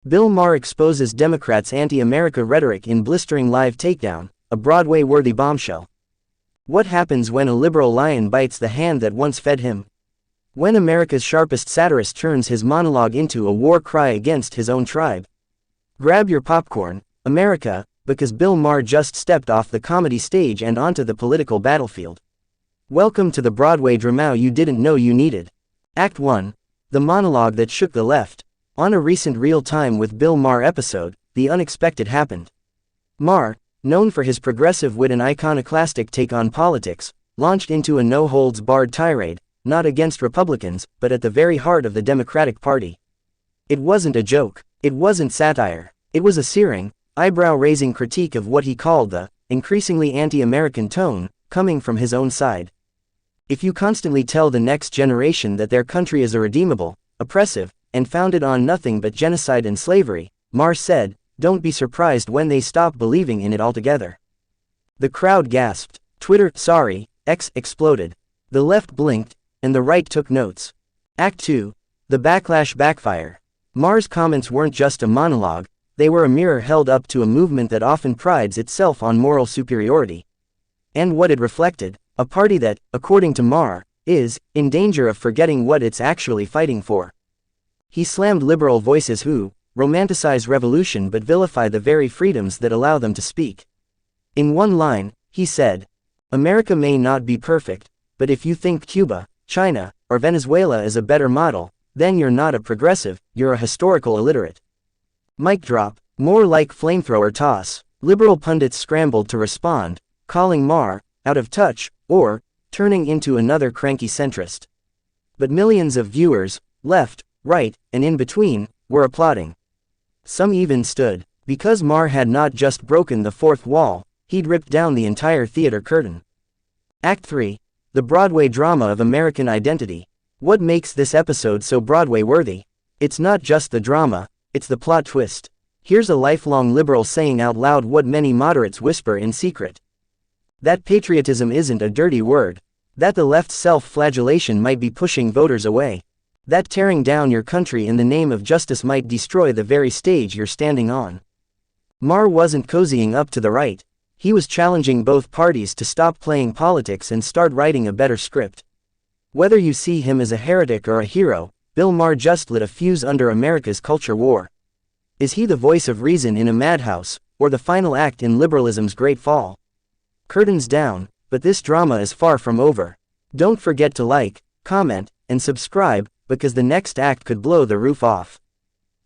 Bill Maher exposes Democrats' anti-America rhetoric in blistering live takedown, a Broadway-worthy bombshell. What happens when a liberal lion bites the hand that once fed him? When America's sharpest satirist turns his monologue into a war cry against his own tribe. Grab your popcorn, America, because Bill Maher just stepped off the comedy stage and onto the political battlefield. Welcome to the Broadway drama you didn't know you needed. Act 1. The monologue that shook the left. On a recent Real Time with Bill Maher episode, the unexpected happened. Maher, known for his progressive wit and iconoclastic take on politics, launched into a no-holds-barred tirade, not against Republicans, but at the very heart of the Democratic Party. It wasn't a joke. It wasn't satire. It was a searing, eyebrow-raising critique of what he called the increasingly anti-American tone coming from his own side. If you constantly tell the next generation that their country is irredeemable, oppressive, and founded on nothing but genocide and slavery, Maher said, don't be surprised when they stop believing in it altogether. The crowd gasped. Twitter, sorry, X exploded. The left blinked, and the right took notes. Act 2. The backlash backfire. Maher's comments weren't just a monologue, they were a mirror held up to a movement that often prides itself on moral superiority. And what it reflected, a party that, according to Maher, is in danger of forgetting what it's actually fighting for. He slammed liberal voices who romanticize revolution but vilify the very freedoms that allow them to speak. In one line, he said, America may not be perfect, but if you think Cuba, China, or Venezuela is a better model, then you're not a progressive, you're a historical illiterate. Mic drop, more like flamethrower toss. Liberal pundits scrambled to respond, calling Maher out of touch, or turning into another cranky centrist. But millions of viewers, left, right, and in between, were applauding. Some even stood, because Maher had not just broken the fourth wall, he'd ripped down the entire theater curtain. Act 3. The Broadway drama of American identity. What makes this episode so Broadway-worthy? It's not just the drama, it's the plot twist. Here's a lifelong liberal saying out loud what many moderates whisper in secret. That patriotism isn't a dirty word. That the left's self-flagellation might be pushing voters away. That tearing down your country in the name of justice might destroy the very stage you're standing on. Maher wasn't cozying up to the right. He was challenging both parties to stop playing politics and start writing a better script. Whether you see him as a heretic or a hero, Bill Maher just lit a fuse under America's culture war. Is he the voice of reason in a madhouse, or the final act in liberalism's great fall? Curtains down, but this drama is far from over. Don't forget to like, comment, and subscribe, because the next act could blow the roof off.